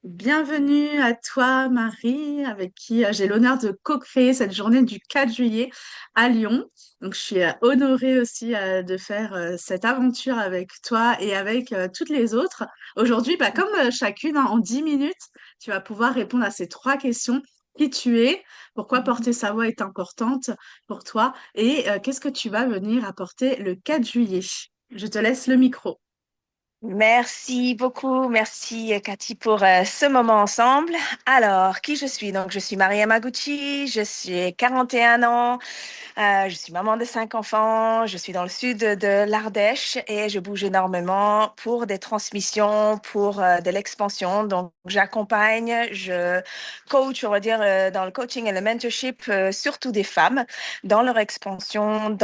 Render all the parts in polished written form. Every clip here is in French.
Bienvenue à toi, Marie, avec qui j'ai l'honneur de co-créer cette journée du 4 juillet à Lyon. Donc, je suis honorée aussi de faire cette aventure avec toi et avec toutes les autres. Aujourd'hui, comme chacune, hein, en 10 minutes, tu vas pouvoir répondre à ces trois questions. Qui tu es, pourquoi porter sa voix est importante pour toi et qu'est-ce que tu vas venir apporter le 4 juillet. Je te laisse le micro. Merci beaucoup, merci Cathy pour ce moment ensemble. Alors, qui je suis? Donc, je suis Maria Yamaguchi, je suis 41 ans, je suis maman de 5 enfants, je suis dans le sud de l'Ardèche et je bouge énormément pour des transmissions, pour de l'expansion. Donc, j'accompagne, je coach, on va dire, dans le coaching et le mentorship, surtout des femmes, dans leur expansion,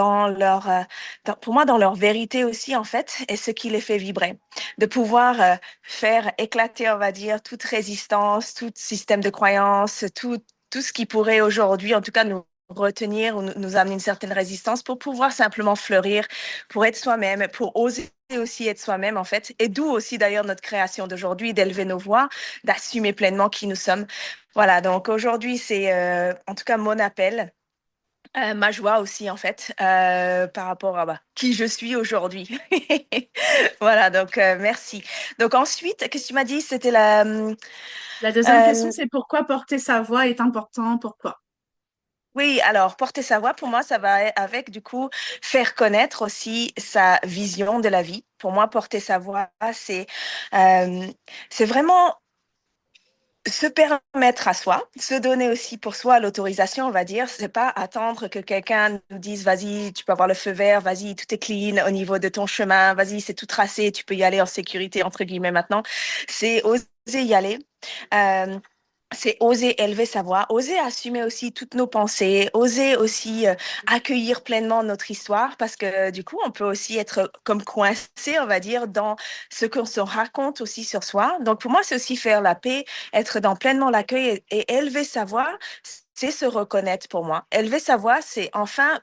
pour moi, dans leur vérité aussi, en fait, et ce qui les fait vibrer. De pouvoir faire éclater, on va dire, toute résistance, tout système de croyance, tout ce qui pourrait aujourd'hui, en tout cas, nous retenir ou nous amener une certaine résistance pour pouvoir simplement fleurir, pour être soi-même, pour oser aussi être soi-même en fait, et d'où aussi d'ailleurs notre création d'aujourd'hui, d'élever nos voix, d'assumer pleinement qui nous sommes. Voilà, donc aujourd'hui c'est en tout cas mon appel. Ma joie aussi, en fait, par rapport à qui je suis aujourd'hui. Voilà, donc merci. Donc ensuite, qu'est-ce que tu m'as dit? C'était La deuxième question, euh, c'est pourquoi porter sa voix est important, pourquoi? oui, alors porter sa voix, pour moi, ça va avec, du coup, faire connaître aussi sa vision de la vie. Pour moi, porter sa voix, euh, c'est vraiment se permettre à soi, se donner aussi pour soi l'autorisation, on va dire, c'est pas attendre que quelqu'un nous dise, vas-y, tu peux avoir le feu vert, vas-y, tout est clean au niveau de ton chemin, vas-y, c'est tout tracé, tu peux y aller en sécurité, entre guillemets, maintenant. C'est oser y aller. Euh, c'est oser élever sa voix, oser assumer aussi toutes nos pensées, oser aussi accueillir pleinement notre histoire, parce que du coup, on peut aussi être comme coincé, on va dire, dans ce qu'on se raconte aussi sur soi. Donc pour moi, c'est aussi faire la paix, être dans pleinement l'accueil et élever sa voix, c'est se reconnaître pour moi. Élever sa voix, c'est enfin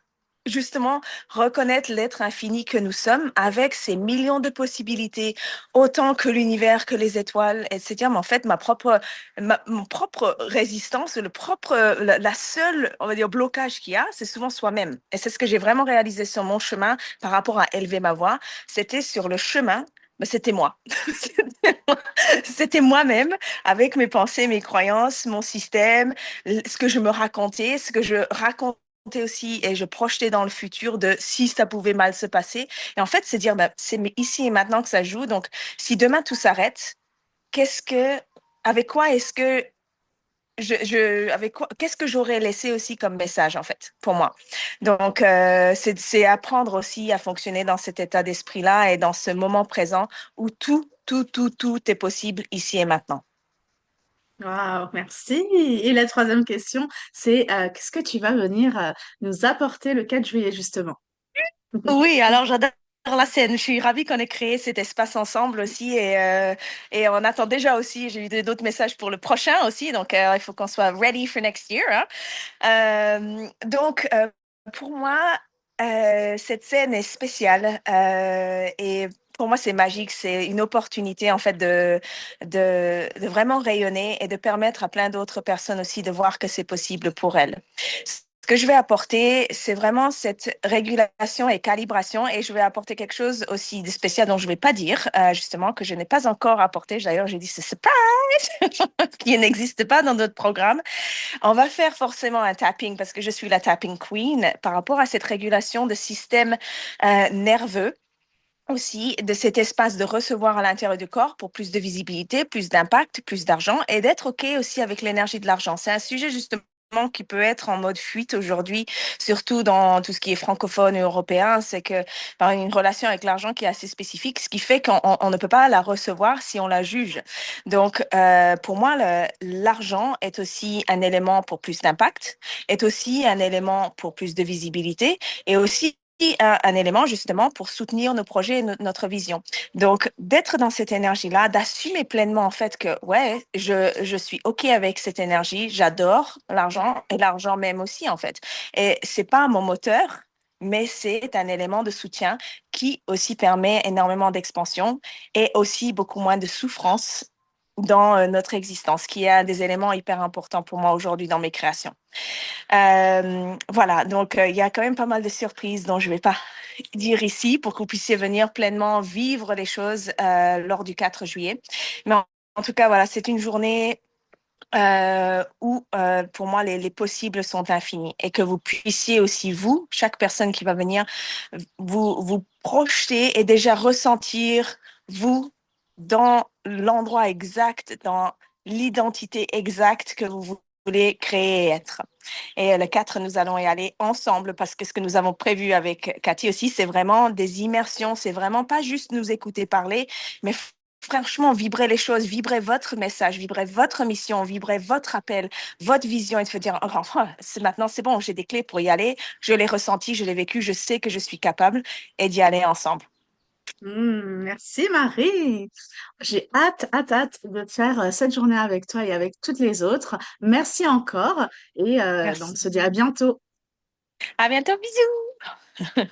justement reconnaître l'être infini que nous sommes avec ses millions de possibilités, autant que l'univers, que les étoiles, etc. Mais en fait, mon propre résistance, la seule, on va dire, blocage qu'il y a, c'est souvent soi-même. Et c'est ce que j'ai vraiment réalisé sur mon chemin par rapport à élever ma voix. C'était sur le chemin, mais c'était moi. C'était moi-même avec mes pensées, mes croyances, mon système, ce que je me racontais, ce que je racontais aussi et je projetais dans le futur de si ça pouvait mal se passer. Et en fait, c'est dire, c'est ici et maintenant que ça joue. Donc, si demain tout s'arrête, qu'est-ce que, avec quoi est-ce que avec quoi, qu'est-ce que j'aurais laissé aussi comme message en fait pour moi. Donc c'est apprendre aussi à fonctionner dans cet état d'esprit-là et dans ce moment présent où tout est possible ici et maintenant. Waouh, merci. Et la troisième question, c'est qu'est-ce que tu vas venir nous apporter le 4 juillet, justement? Oui, alors j'adore la scène. Je suis ravie qu'on ait créé cet espace ensemble aussi et on attend déjà aussi. J'ai eu d'autres messages pour le prochain aussi, donc il faut qu'on soit ready for next year, hein. Pour moi, cette scène est spéciale et pour moi, c'est magique. C'est une opportunité, en fait, de vraiment rayonner et de permettre à plein d'autres personnes aussi de voir que c'est possible pour elles. Ce que je vais apporter, c'est vraiment cette régulation et calibration et je vais apporter quelque chose aussi de spécial dont je ne vais pas dire, justement, que je n'ai pas encore apporté. D'ailleurs, j'ai dit c'est surprise, qui n'existe pas dans notre programme. On va faire forcément un tapping parce que je suis la tapping queen par rapport à cette régulation de système nerveux aussi, de cet espace de recevoir à l'intérieur du corps pour plus de visibilité, plus d'impact, plus d'argent et d'être OK aussi avec l'énergie de l'argent. C'est un sujet justement qui peut être en mode fuite aujourd'hui, surtout dans tout ce qui est francophone et européen, c'est que par une relation avec l'argent qui est assez spécifique, ce qui fait qu'on ne peut pas la recevoir si on la juge. Donc, pour moi, l'argent est aussi un élément pour plus d'impact, est aussi un élément pour plus de visibilité et aussi un élément justement pour soutenir nos projets et notre vision. Donc, d'être dans cette énergie-là, d'assumer pleinement en fait que, ouais, je suis OK avec cette énergie, j'adore l'argent et l'argent même aussi en fait. Et c'est pas mon moteur, mais c'est un élément de soutien qui aussi permet énormément d'expansion et aussi beaucoup moins de souffrance dans notre existence, qui est un des éléments hyper importants pour moi aujourd'hui dans mes créations. Voilà, donc il y a quand même pas mal de surprises dont je ne vais pas dire ici pour que vous puissiez venir pleinement vivre les choses lors du 4 juillet. Mais en tout cas, voilà, c'est une journée où pour moi les possibles sont infinis et que vous puissiez aussi, vous, chaque personne qui va venir, vous projeter et déjà ressentir, vous, dans l'endroit exact, dans l'identité exacte que vous voulez créer et être. Et le 4, nous allons y aller ensemble parce que ce que nous avons prévu avec Cathy aussi, c'est vraiment des immersions. C'est vraiment pas juste nous écouter parler, mais franchement, vibrer les choses, vibrer votre message, vibrer votre mission, vibrer votre appel, votre vision et de se dire, enfin, maintenant, c'est bon, j'ai des clés pour y aller. Je l'ai ressenti, je l'ai vécu, je sais que je suis capable et d'y aller ensemble. Merci Marie. J'ai hâte de faire cette journée avec toi et avec toutes les autres. Merci encore et on Merci. se dit à bientôt. À bientôt, bisous.